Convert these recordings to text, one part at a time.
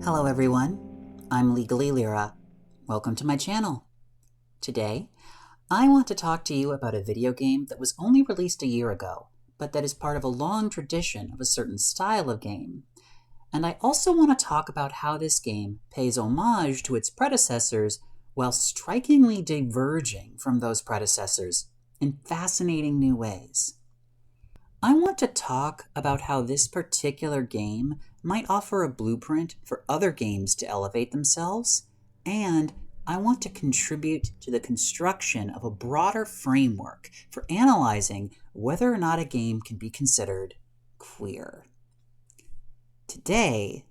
Hello everyone, I'm Legally Lyra. Welcome to my channel. Today, I want to talk to you about a video game that was only released a year ago, but that is part of a long tradition of a certain style of game. And I also want to talk about how this game pays homage to its predecessors while strikingly diverging from those predecessors in fascinating new ways. I want to talk about how this particular game might offer a blueprint for other games to elevate themselves, and I want to contribute to the construction of a broader framework for analyzing whether or not a game can be considered queer. Today,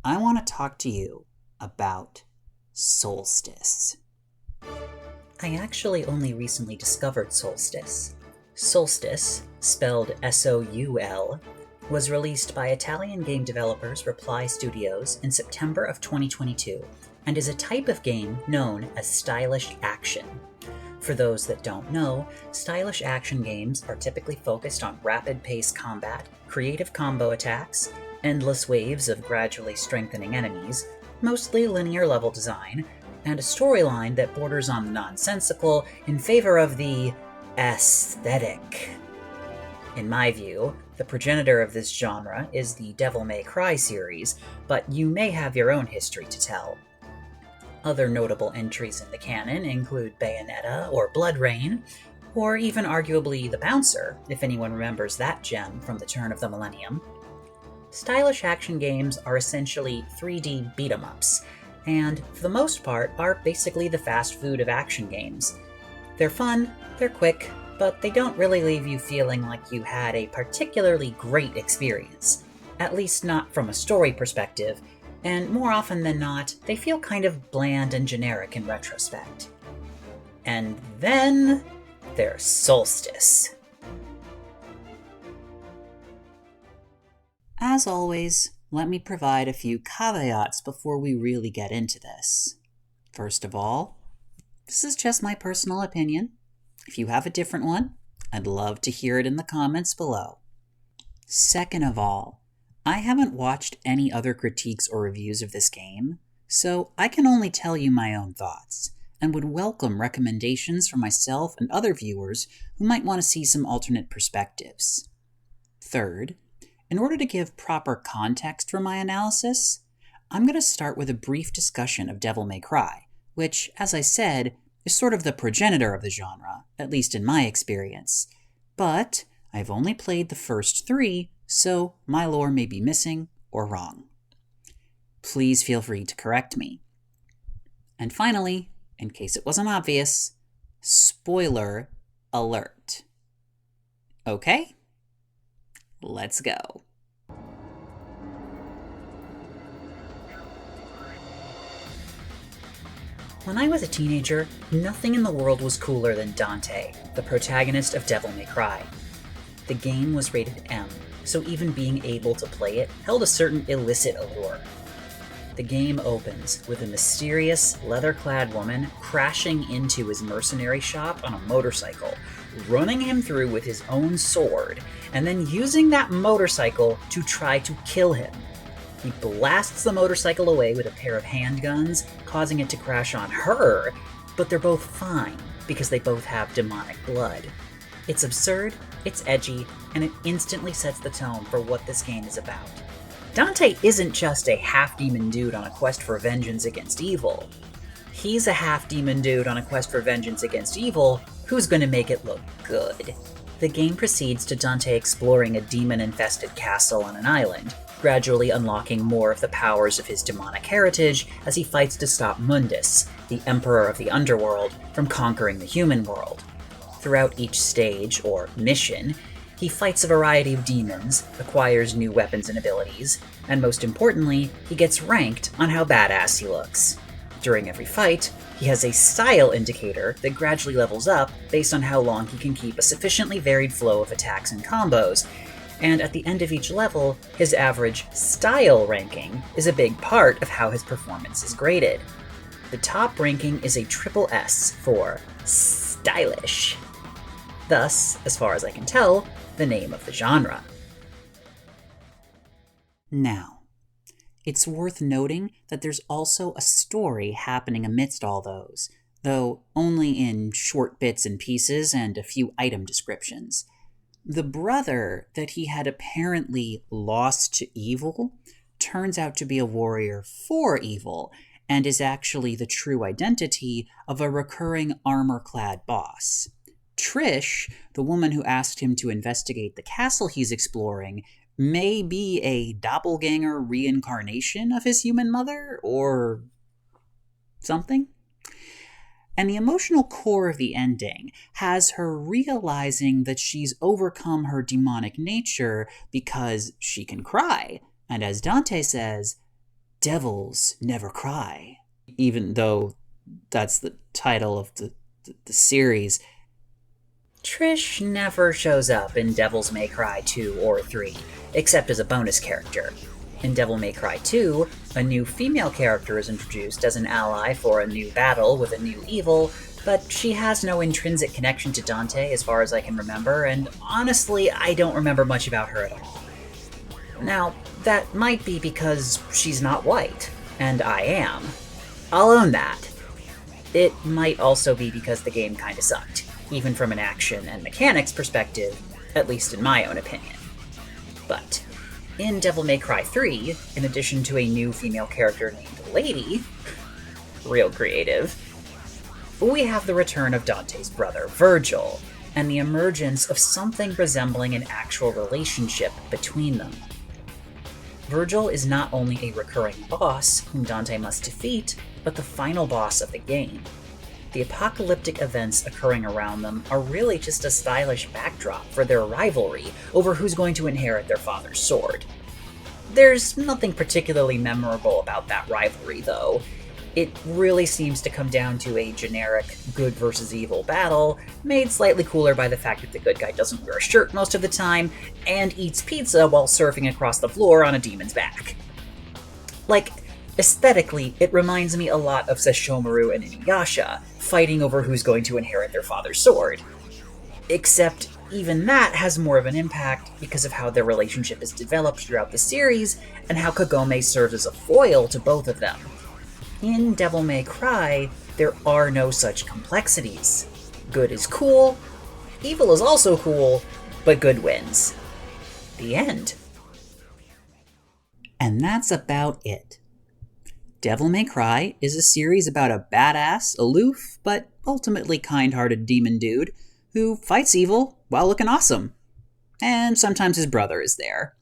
I want to talk to you about Soulstice. I actually only recently discovered Soulstice. Soulstice, spelled S-O-U-L, was released by Italian game developers Reply Studios in September of 2022, and is a type of game known as stylish action. For those that don't know, stylish action games are typically focused on rapid-paced combat, creative combo attacks, endless waves of gradually strengthening enemies, mostly linear level design, and a storyline that borders on the nonsensical in favor of the aesthetic. In my view, the progenitor of this genre is the Devil May Cry series, but you may have your own history to tell. Other notable entries in the canon include Bayonetta or Blood Rain, or even arguably The Bouncer, if anyone remembers that gem from the turn of the millennium. Stylish action games are essentially 3D beat-em-ups, and for the most part are basically the fast food of action games. They're fun, they're quick, but they don't really leave you feeling like you had a particularly great experience, at least not from a story perspective, and more often than not, they feel kind of bland and generic in retrospect. And then there's Soulstice. As always, let me provide a few caveats before we really get into this. First of all, this is just my personal opinion. If you have a different one, I'd love to hear it in the comments below. Second of all, I haven't watched any other critiques or reviews of this game, so I can only tell you my own thoughts, and would welcome recommendations from myself and other viewers who might want to see some alternate perspectives. Third, in order to give proper context for my analysis, I'm going to start with a brief discussion of Devil May Cry, which, as I said, is sort of the progenitor of the genre, at least in my experience. But I've only played the first 3, so my lore may be missing or wrong. Please feel free to correct me. And finally, in case it wasn't obvious, spoiler alert. Okay? Let's go. When I was a teenager, nothing in the world was cooler than Dante, the protagonist of Devil May Cry. The game was rated M, so even being able to play it held a certain illicit allure. The game opens with a mysterious, leather-clad woman crashing into his mercenary shop on a motorcycle, running him through with his own sword, and then using that motorcycle to try to kill him. He blasts the motorcycle away with a pair of handguns, causing it to crash on her, but they're both fine because they both have demonic blood. It's absurd, it's edgy, and it instantly sets the tone for what this game is about. Dante isn't just a half-demon dude on a quest for vengeance against evil. He's a half-demon dude on a quest for vengeance against evil who's going to make it look good. The game proceeds to Dante exploring a demon-infested castle on an island, gradually unlocking more of the powers of his demonic heritage as he fights to stop Mundus, the emperor of the underworld, from conquering the human world. Throughout each stage, or mission, he fights a variety of demons, acquires new weapons and abilities, and most importantly, he gets ranked on how badass he looks. During every fight, he has a style indicator that gradually levels up based on how long he can keep a sufficiently varied flow of attacks and combos, and at the end of each level, his average style ranking is a big part of how his performance is graded. The top ranking is a triple S for stylish. Thus, as far as I can tell, the name of the genre. Now, It's worth noting that there's also a story happening amidst all those, though only in short bits and pieces and a few item descriptions. The brother that he had apparently lost to evil turns out to be a warrior for evil, and is actually the true identity of a recurring armor-clad boss. Trish, the woman who asked him to investigate the castle he's exploring, may be a doppelganger reincarnation of his human mother, or something. And the emotional core of the ending has her realizing that she's overcome her demonic nature because she can cry. And as Dante says, devils never cry. Even though that's the title of the series, Trish never shows up in Devils May Cry 2 or 3, except as a bonus character. In Devil May Cry 2, a new female character is introduced as an ally for a new battle with a new evil, but she has no intrinsic connection to Dante as far as I can remember, and honestly, I don't remember much about her at all. Now, that might be because she's not white, and I am. I'll own that. It might also be because the game kinda sucked, even from an action and mechanics perspective, at least in my own opinion. But in Devil May Cry 3, in addition to a new female character named Lady, real creative, we have the return of Dante's brother, Virgil, and the emergence of something resembling an actual relationship between them. Virgil is not only a recurring boss whom Dante must defeat, but the final boss of the game. The apocalyptic events occurring around them are really just a stylish backdrop for their rivalry over who's going to inherit their father's sword. There's nothing particularly memorable about that rivalry, though. It really seems to come down to a generic good versus evil battle, made slightly cooler by the fact that the good guy doesn't wear a shirt most of the time, and eats pizza while surfing across the floor on a demon's back. Like, aesthetically, it reminds me a lot of Sesshomaru and Inuyasha, fighting over who's going to inherit their father's sword. Except even that has more of an impact because of how their relationship is developed throughout the series, and how Kagome serves as a foil to both of them. In Devil May Cry, there are no such complexities. Good is cool, evil is also cool, but good wins. The end. And that's about it. Devil May Cry is a series about a badass, aloof, but ultimately kind-hearted demon dude who fights evil while looking awesome. And sometimes his brother is there.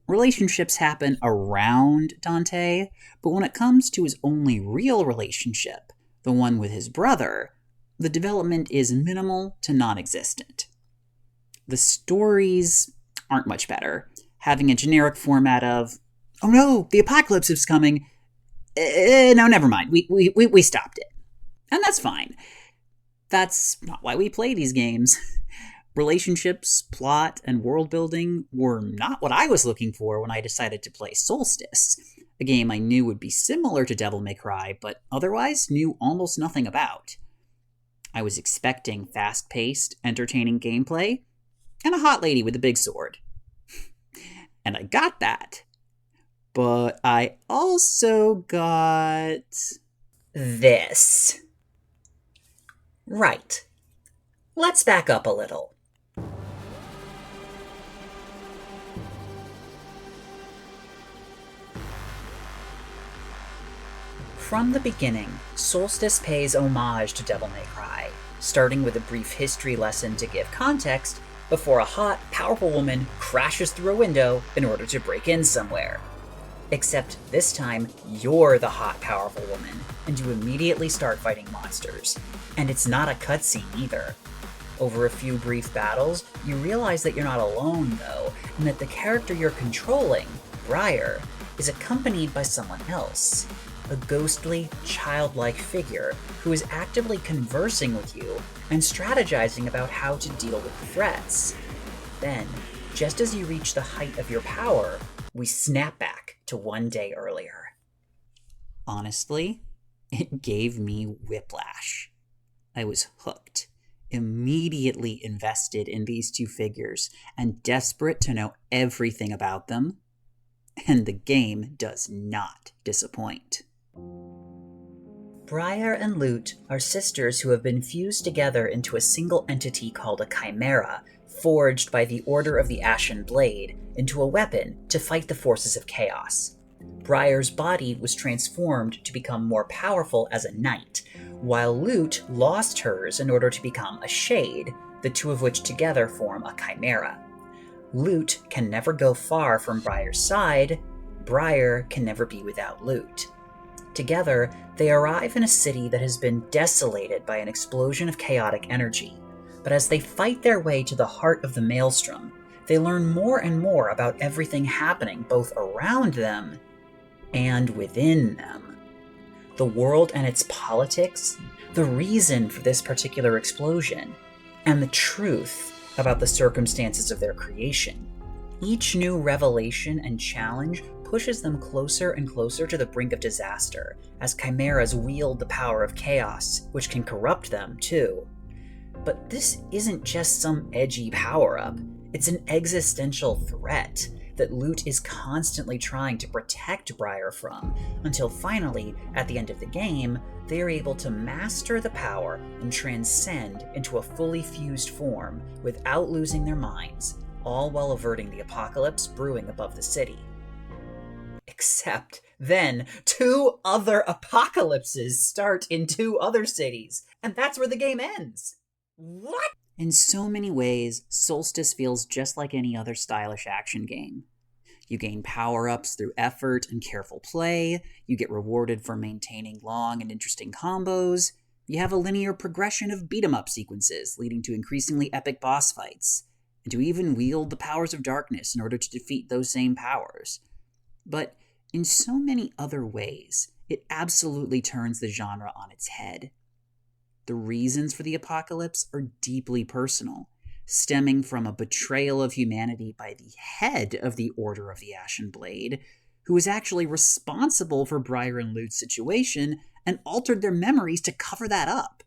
Relationships happen around Dante, but when it comes to his only real relationship, the one with his brother, the development is minimal to non-existent. The stories aren't much better, having a generic format of, oh no, the apocalypse is coming. No, never mind, we stopped it. And that's fine. That's not why we play these games. Relationships, plot, and world building were not what I was looking for when I decided to play Soulstice, a game I knew would be similar to Devil May Cry, but otherwise knew almost nothing about. I was expecting fast-paced, entertaining gameplay, and a hot lady with a big sword. And I got that. But I also got this. Right. Let's back up a little. From the beginning, Soulstice pays homage to Devil May Cry, starting with a brief history lesson to give context before a hot, powerful woman crashes through a window in order to break in somewhere. Except this time, you're the hot, powerful woman, and you immediately start fighting monsters. And it's not a cutscene either. Over a few brief battles, you realize that you're not alone, though, and that the character you're controlling, Briar, is accompanied by someone else. A ghostly, childlike figure who is actively conversing with you and strategizing about how to deal with the threats. Then, just as you reach the height of your power, we snap back to one day earlier. Honestly, it gave me whiplash. I was hooked, immediately invested in these two figures, and desperate to know everything about them. And the game does not disappoint. Briar and Lute are sisters who have been fused together into a single entity called a chimera, forged by the Order of the Ashen Blade into a weapon to fight the forces of chaos. Briar's body was transformed to become more powerful as a knight, while Lute lost hers in order to become a shade, the two of which together form a chimera. Lute can never go far from Briar's side. Briar can never be without Lute. Together, they arrive in a city that has been desolated by an explosion of chaotic energy. But as they fight their way to the heart of the maelstrom, they learn more and more about everything happening both around them and within them. The world and its politics, the reason for this particular explosion, and the truth about the circumstances of their creation. Each new revelation and challenge pushes them closer and closer to the brink of disaster, as chimeras wield the power of chaos, which can corrupt them too. But this isn't just some edgy power-up, it's an existential threat that Lute is constantly trying to protect Briar from, until finally, at the end of the game, they are able to master the power and transcend into a fully fused form without losing their minds, all while averting the apocalypse brewing above the city. Except then, 2 other apocalypses start in 2 other cities, and that's where the game ends. What? In so many ways, Soulstice feels just like any other stylish action game. You gain power-ups through effort and careful play, you get rewarded for maintaining long and interesting combos, you have a linear progression of beat-em-up sequences leading to increasingly epic boss fights, and you even wield the powers of darkness in order to defeat those same powers. But in so many other ways, it absolutely turns the genre on its head. The reasons for the apocalypse are deeply personal, stemming from a betrayal of humanity by the head of the Order of the Ashen Blade, who was actually responsible for Briar and Lute's situation and altered their memories to cover that up.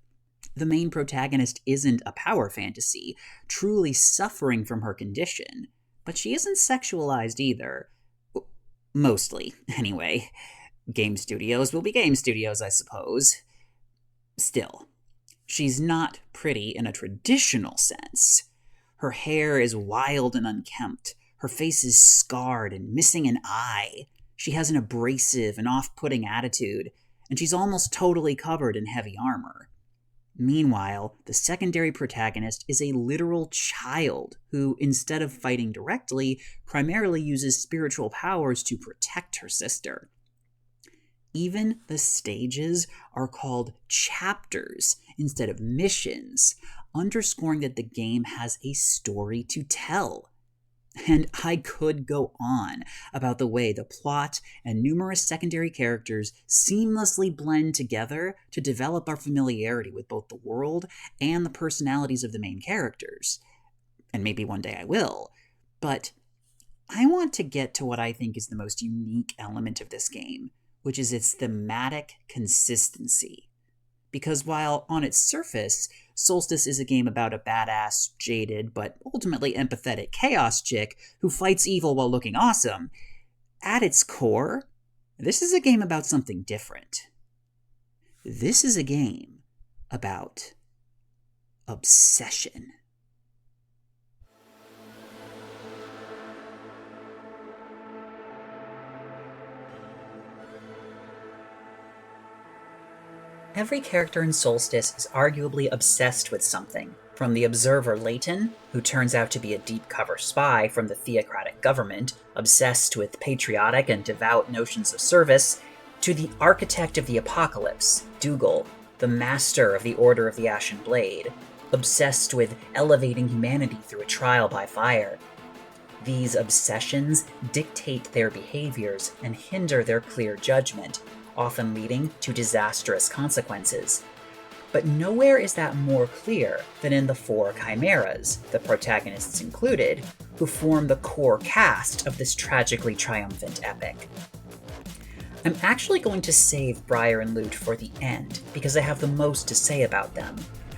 The main protagonist isn't a power fantasy, truly suffering from her condition, but she isn't sexualized either. Mostly, anyway. Game studios will be game studios, I suppose. Still, she's not pretty in a traditional sense. Her hair is wild and unkempt. Her face is scarred and missing an eye. She has an abrasive and off-putting attitude, and she's almost totally covered in heavy armor. Meanwhile, the secondary protagonist is a literal child who, instead of fighting directly, primarily uses spiritual powers to protect her sister. Even the stages are called chapters instead of missions, underscoring that the game has a story to tell. And I could go on about the way the plot and numerous secondary characters seamlessly blend together to develop our familiarity with both the world and the personalities of the main characters. And maybe one day I will. But I want to get to what I think is the most unique element of this game, which is its thematic consistency. Because while on its surface, Soulstice is a game about a badass, jaded, but ultimately empathetic chaos chick who fights evil while looking awesome, at its core, this is a game about something different. This is a game about obsession. Every character in Soulstice is arguably obsessed with something, from the observer Layton, who turns out to be a deep-cover spy from the theocratic government, obsessed with patriotic and devout notions of service, to the architect of the apocalypse, Dougal, the master of the Order of the Ashen Blade, obsessed with elevating humanity through a trial by fire. These obsessions dictate their behaviors and hinder their clear judgment, often leading to disastrous consequences. But nowhere is that more clear than in the 4 chimeras, the protagonists included, who form the core cast of this tragically triumphant epic. I'm actually going to save Briar and Lute for the end, because I have the most to say about them.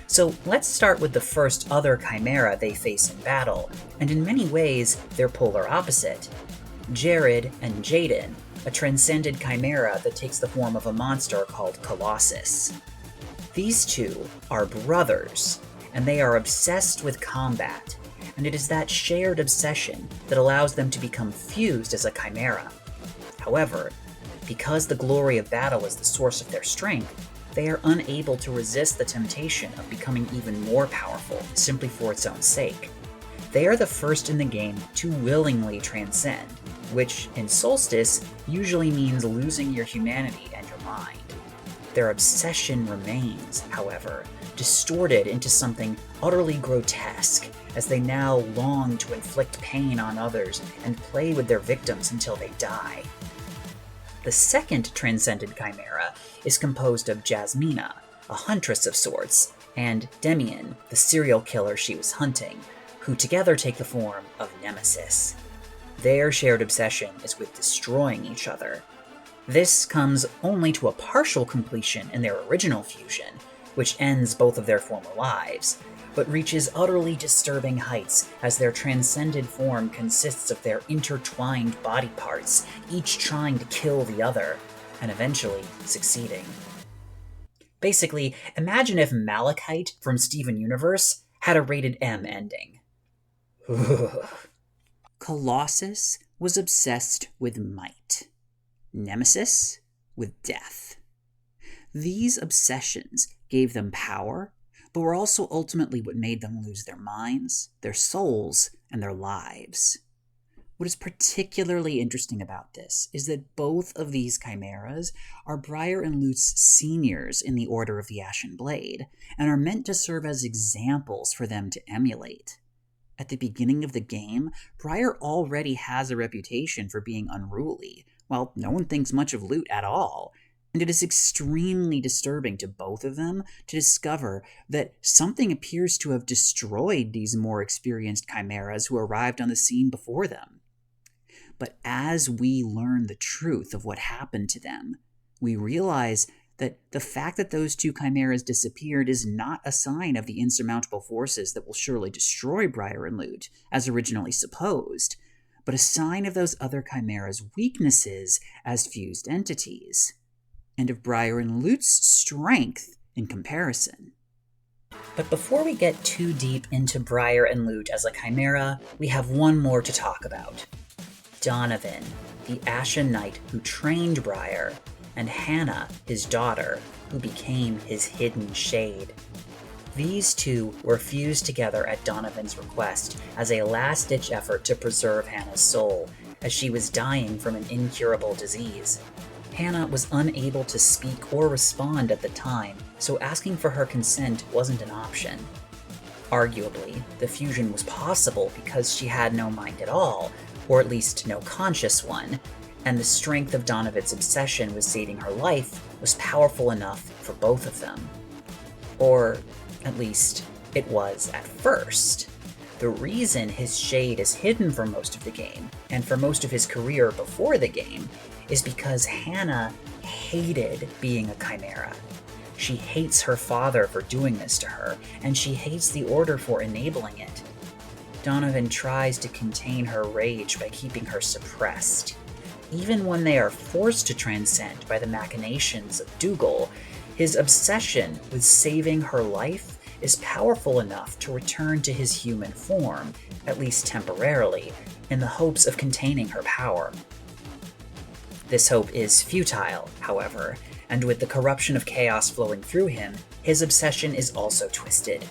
So let's start with the first other chimera they face in battle, and in many ways, they're polar opposite. Jared and Jaden, a transcended chimera that takes the form of a monster called Colossus. These two are brothers, and they are obsessed with combat, and it is that shared obsession that allows them to become fused as a chimera. However, because the glory of battle is the source of their strength, they are unable to resist the temptation of becoming even more powerful simply for its own sake. They are the first in the game to willingly transcend, which in Soulstice usually means losing your humanity and your mind. Their obsession remains, however, distorted into something utterly grotesque, as they now long to inflict pain on others and play with their victims until they die. The second transcended chimera is composed of Jasmina, a huntress of sorts, and Demian, the serial killer she was hunting, who together take the form of Nemesis. Their shared obsession is with destroying each other. This comes only to a partial completion in their original fusion, which ends both of their former lives, but reaches utterly disturbing heights as their transcended form consists of their intertwined body parts, each trying to kill the other, and eventually succeeding. Basically, imagine if Malachite from Steven Universe had a rated M ending. Colossus was obsessed with might. Nemesis with death. These obsessions gave them power, but were also ultimately what made them lose their minds, their souls, and their lives. What is particularly interesting about this is that both of these chimeras are Briar and Lut's seniors in the Order of the Ashen Blade, and are meant to serve as examples for them to emulate. At the beginning of the game, Briar already has a reputation for being unruly, while no one thinks much of Lut at all, and it is extremely disturbing to both of them to discover that something appears to have destroyed these more experienced chimeras who arrived on the scene before them. But as we learn the truth of what happened to them, we realize that the fact that those two chimeras disappeared is not a sign of the insurmountable forces that will surely destroy Briar and Lut, as originally supposed, but a sign of those other chimeras' weaknesses as fused entities, and of Briar and Lut's strength in comparison. But before we get too deep into Briar and Lut as a chimera, we have one more to talk about. Donovan, the Ashen Knight who trained Briar, and Hannah, his daughter, who became his hidden shade. These two were fused together at Donovan's request as a last-ditch effort to preserve Hannah's soul, as she was dying from an incurable disease. Hannah was unable to speak or respond at the time, so asking for her consent wasn't an option. Arguably, the fusion was possible because she had no mind at all, or at least no conscious one, and the strength of Donovan's obsession with saving her life was powerful enough for both of them. Or, at least, it was at first. The reason his shade is hidden for most of the game, and for most of his career before the game, is because Hannah hated being a chimera. She hates her father for doing this to her, and she hates the Order for enabling it. Donovan tries to contain her rage by keeping her suppressed. Even when they are forced to transcend by the machinations of Dougal, his obsession with saving her life is powerful enough to return to his human form, at least temporarily, in the hopes of containing her power. This hope is futile, however, and with the corruption of chaos flowing through him, his obsession is also twisted.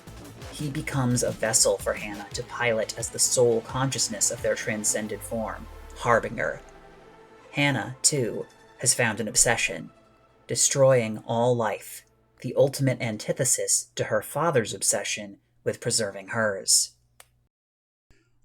He becomes a vessel for Hannah to pilot as the sole consciousness of their transcended form, Harbinger. Hannah, too, has found an obsession, destroying all life, the ultimate antithesis to her father's obsession with preserving hers.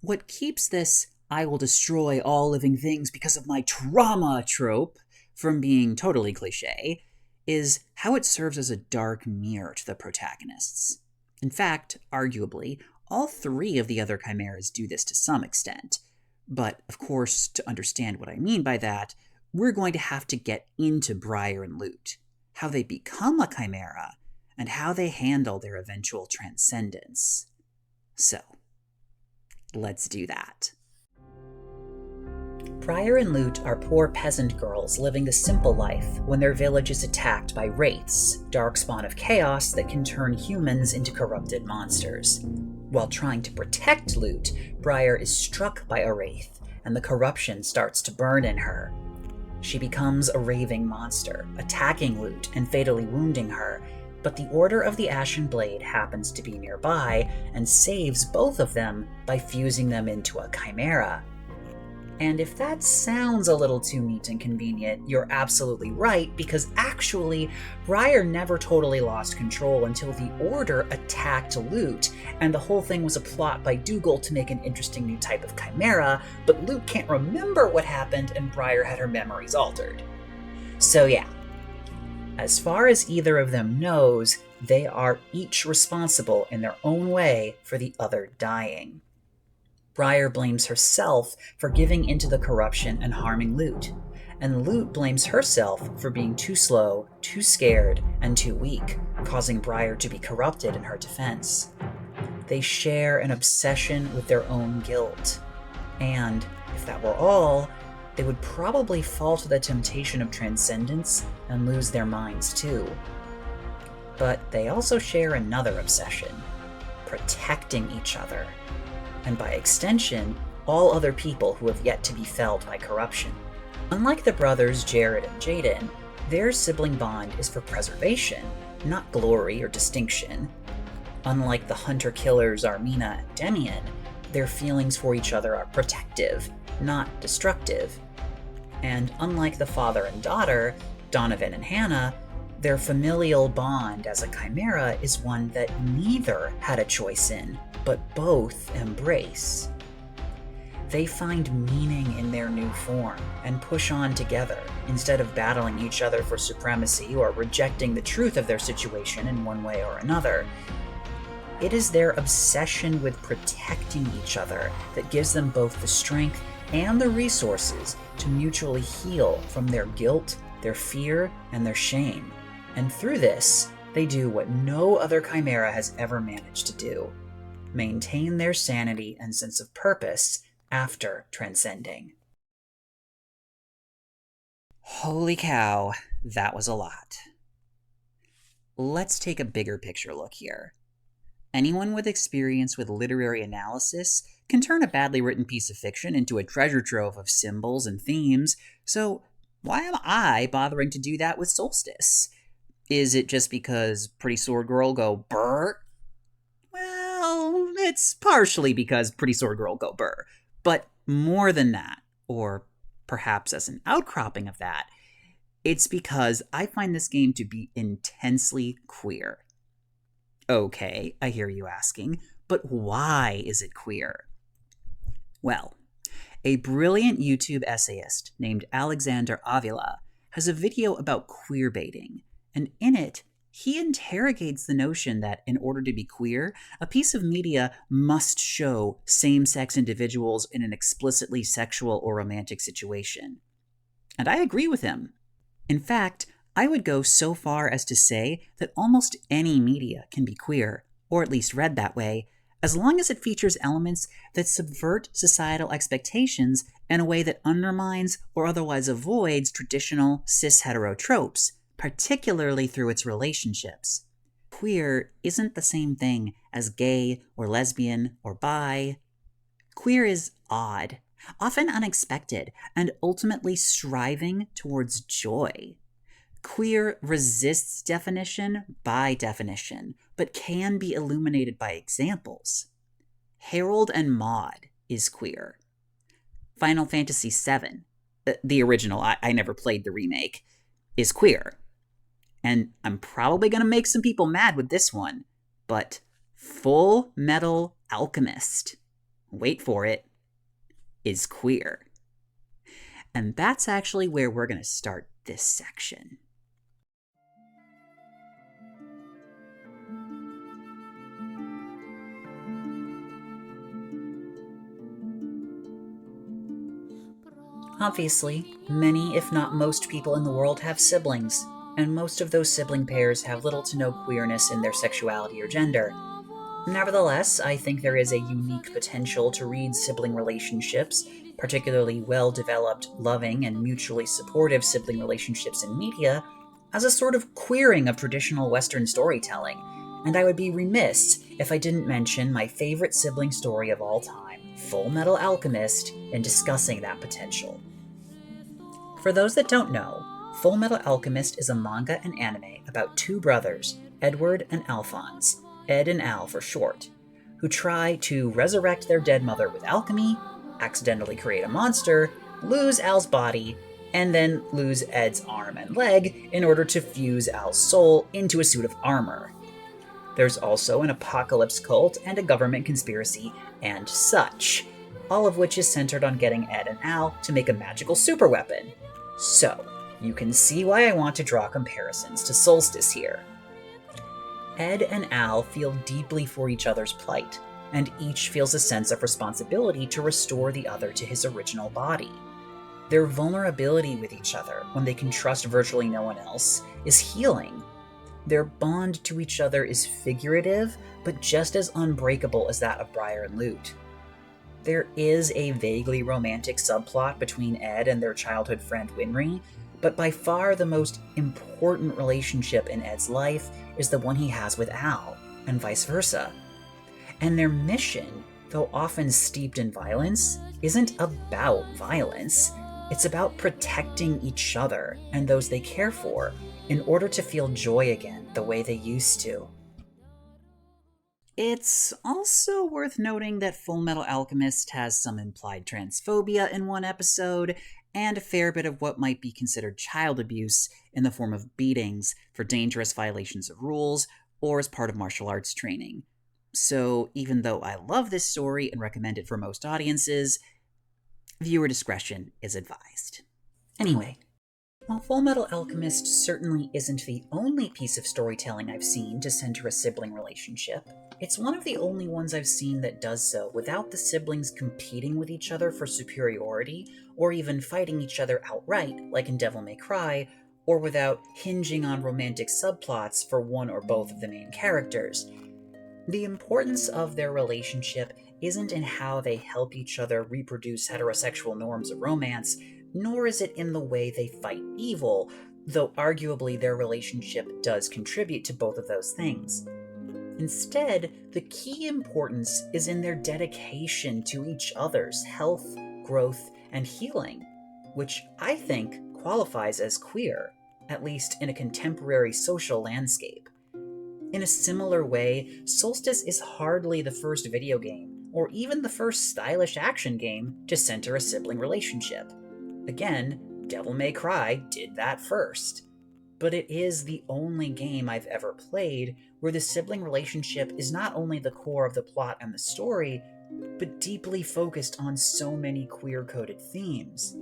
What keeps this "I will destroy all living things because of my trauma" trope from being totally cliché is how it serves as a dark mirror to the protagonists. In fact, arguably, all three of the other chimeras do this to some extent. But, of course, to understand what I mean by that, we're going to have to get into Briar and Lut, how they become a chimera, and how they handle their eventual transcendence. So, let's do that. Briar and Lute are poor peasant girls living the simple life when their village is attacked by wraiths, darkspawn of chaos that can turn humans into corrupted monsters. While trying to protect Lute, Briar is struck by a wraith, and the corruption starts to burn in her. She becomes a raving monster, attacking Lute and fatally wounding her, but the Order of the Ashen Blade happens to be nearby and saves both of them by fusing them into a chimera. And if that sounds a little too neat and convenient, you're absolutely right, because actually, Briar never totally lost control until the Order attacked Lute, and the whole thing was a plot by Dougal to make an interesting new type of chimera, but Lute can't remember what happened and Briar had her memories altered. So yeah, as far as either of them knows, they are each responsible in their own way for the other dying. Briar blames herself for giving into the corruption and harming Lute, and Lute blames herself for being too slow, too scared, and too weak, causing Briar to be corrupted in her defense. They share an obsession with their own guilt, and, if that were all, they would probably fall to the temptation of transcendence and lose their minds too. But they also share another obsession: protecting each other. And by extension, all other people who have yet to be felled by corruption. Unlike the brothers Jared and Jaden, their sibling bond is for preservation, not glory or distinction. Unlike the hunter-killers Armina and Demian, their feelings for each other are protective, not destructive. And unlike the father and daughter, Donovan and Hannah, their familial bond as a chimera is one that neither had a choice in, but both embrace. They find meaning in their new form and push on together instead of battling each other for supremacy or rejecting the truth of their situation in one way or another. It is their obsession with protecting each other that gives them both the strength and the resources to mutually heal from their guilt, their fear, and their shame. And through this, they do what no other chimera has ever managed to do: maintain their sanity and sense of purpose after transcending. Holy cow, that was a lot. Let's take a bigger picture look here. Anyone with experience with literary analysis can turn a badly written piece of fiction into a treasure trove of symbols and themes, so why am I bothering to do that with Soulstice? Is it just because Pretty Sword Girl go brr? Well, it's partially because Pretty Sword Girl go brr, but more than that, or perhaps as an outcropping of that, it's because I find this game to be intensely queer. Okay, I hear you asking, but why is it queer? Well, a brilliant YouTube essayist named Alexander Avila has a video about queerbaiting, and in it, he interrogates the notion that in order to be queer, a piece of media must show same-sex individuals in an explicitly sexual or romantic situation. And I agree with him. In fact, I would go so far as to say that almost any media can be queer, or at least read that way, as long as it features elements that subvert societal expectations in a way that undermines or otherwise avoids traditional cis-hetero tropes, particularly through its relationships. Queer isn't the same thing as gay or lesbian or bi. Queer is odd, often unexpected, and ultimately striving towards joy. Queer resists definition by definition, but can be illuminated by examples. Harold and Maude is queer. Final Fantasy VII, the original, I never played the remake, is queer. And I'm probably going to make some people mad with this one, but Fullmetal Alchemist, wait for it, is queer. And that's actually where we're going to start this section. Obviously, many, if not most people in the world have siblings, and most of those sibling pairs have little to no queerness in their sexuality or gender. Nevertheless, I think there is a unique potential to read sibling relationships, particularly well-developed, loving, and mutually supportive sibling relationships in media, as a sort of queering of traditional Western storytelling, and I would be remiss if I didn't mention my favorite sibling story of all time, Fullmetal Alchemist, in discussing that potential. For those that don't know, Fullmetal Alchemist is a manga and anime about two brothers, Edward and Alphonse, Ed and Al for short, who try to resurrect their dead mother with alchemy, accidentally create a monster, lose Al's body, and then lose Ed's arm and leg in order to fuse Al's soul into a suit of armor. There's also an apocalypse cult and a government conspiracy and such, all of which is centered on getting Ed and Al to make a magical superweapon. So, you can see why I want to draw comparisons to Soulstice here. Ed and Al feel deeply for each other's plight, and each feels a sense of responsibility to restore the other to his original body. Their vulnerability with each other, when they can trust virtually no one else, is healing. Their bond to each other is figurative, but just as unbreakable as that of Briar and Lute. There is a vaguely romantic subplot between Ed and their childhood friend Winry, but by far the most important relationship in Ed's life is the one he has with Al, and vice versa. And their mission, though often steeped in violence, isn't about violence. It's about protecting each other and those they care for in order to feel joy again the way they used to. It's also worth noting that Fullmetal Alchemist has some implied transphobia in one episode, and a fair bit of what might be considered child abuse in the form of beatings for dangerous violations of rules or as part of martial arts training. So even though I love this story and recommend it for most audiences, viewer discretion is advised. Anyway, while Fullmetal Alchemist certainly isn't the only piece of storytelling I've seen to center a sibling relationship, it's one of the only ones I've seen that does so without the siblings competing with each other for superiority, or even fighting each other outright, like in Devil May Cry, or without hinging on romantic subplots for one or both of the main characters. The importance of their relationship isn't in how they help each other reproduce heterosexual norms of romance, nor is it in the way they fight evil, though arguably their relationship does contribute to both of those things. Instead, the key importance is in their dedication to each other's health, growth, and healing, which I think qualifies as queer, at least in a contemporary social landscape. In a similar way, Soulstice is hardly the first video game, or even the first stylish action game, to center a sibling relationship. Again, Devil May Cry did that first. But it is the only game I've ever played where the sibling relationship is not only the core of the plot and the story, but deeply focused on so many queer-coded themes.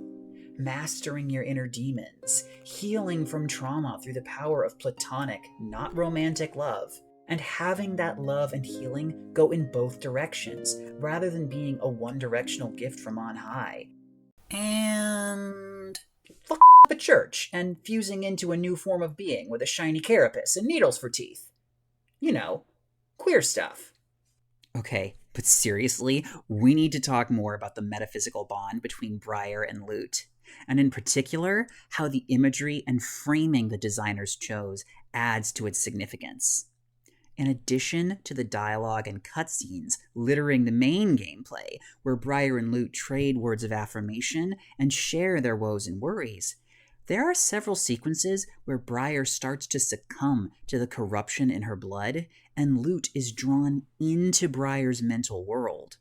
Mastering your inner demons, healing from trauma through the power of platonic, not romantic love, and having that love and healing go in both directions, rather than being a one-directional gift from on high. And fuck up a church and fusing into a new form of being with a shiny carapace and needles for teeth. You know, queer stuff. Okay, but seriously, we need to talk more about the metaphysical bond between Briar and Lute, and in particular, how the imagery and framing the designers chose adds to its significance. In addition to the dialogue and cutscenes littering the main gameplay, where Briar and Lute trade words of affirmation and share their woes and worries, there are several sequences where Briar starts to succumb to the corruption in her blood, and Lute is drawn into Briar's mental world.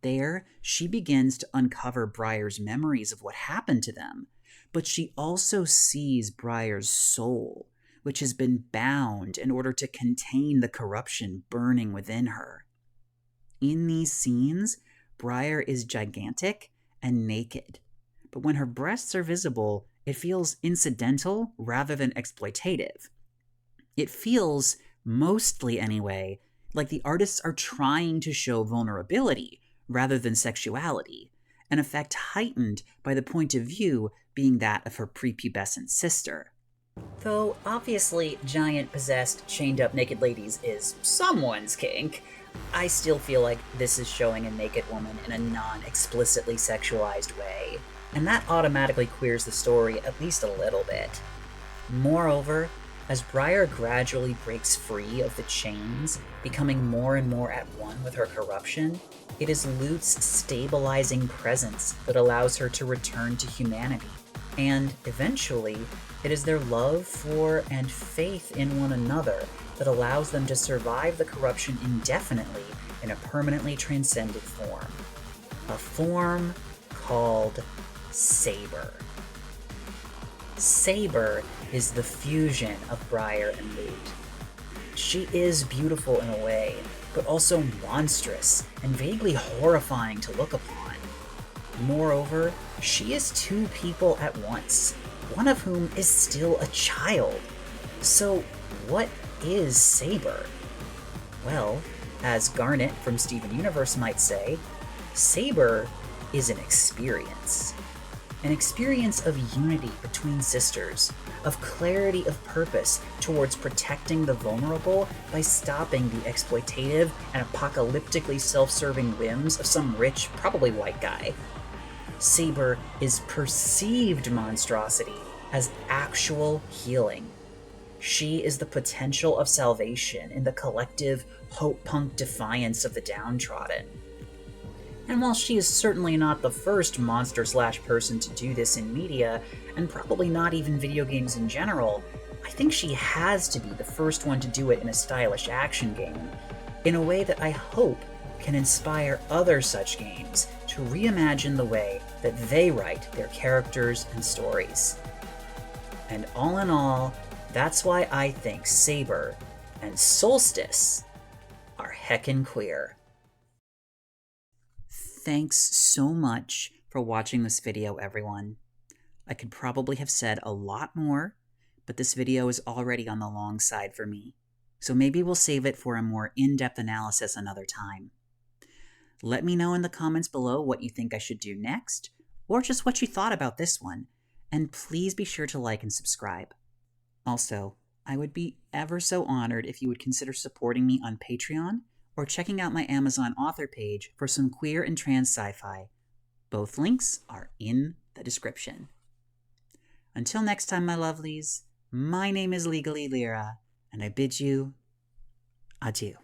There, she begins to uncover Briar's memories of what happened to them, but she also sees Briar's soul, which has been bound in order to contain the corruption burning within her. In these scenes, Briar is gigantic and naked, but when her breasts are visible, it feels incidental rather than exploitative. It feels, mostly anyway, like the artists are trying to show vulnerability rather than sexuality, an effect heightened by the point of view being that of her prepubescent sister. Though obviously giant, possessed, chained up naked ladies is someone's kink, I still feel like this is showing a naked woman in a non-explicitly sexualized way, and that automatically queers the story at least a little bit. Moreover, as Briar gradually breaks free of the chains, becoming more and more at one with her corruption, it is Lute's stabilizing presence that allows her to return to humanity, and eventually, it is their love for and faith in one another that allows them to survive the corruption indefinitely in a permanently transcended form. A form called Saber. Saber is the fusion of Briar and Lute. She is beautiful in a way, but also monstrous and vaguely horrifying to look upon. Moreover, she is two people at once, one of whom is still a child. So, what is Saber? Well, as Garnet from Steven Universe might say, Saber is an experience. An experience of unity between sisters, of clarity of purpose towards protecting the vulnerable by stopping the exploitative and apocalyptically self-serving whims of some rich, probably white guy. Saber is perceived monstrosity as actual healing. She is the potential of salvation in the collective hope-punk defiance of the downtrodden. And while she is certainly not the first monster/person to do this in media, and probably not even video games in general, I think she has to be the first one to do it in a stylish action game, in a way that I hope can inspire other such games to reimagine the way that they write their characters and stories. And all in all, that's why I think Saber and Soulstice are heckin' queer. Thanks so much for watching this video, everyone. I could probably have said a lot more, but this video is already on the long side for me, so maybe we'll save it for a more in-depth analysis another time. Let me know in the comments below what you think I should do next, or just what you thought about this one, and please be sure to like and subscribe. Also, I would be ever so honored if you would consider supporting me on Patreon, or checking out my Amazon author page for some queer and trans sci-fi. Both links are in the description. Until next time, my lovelies, my name is Legally Lyra, and I bid you adieu.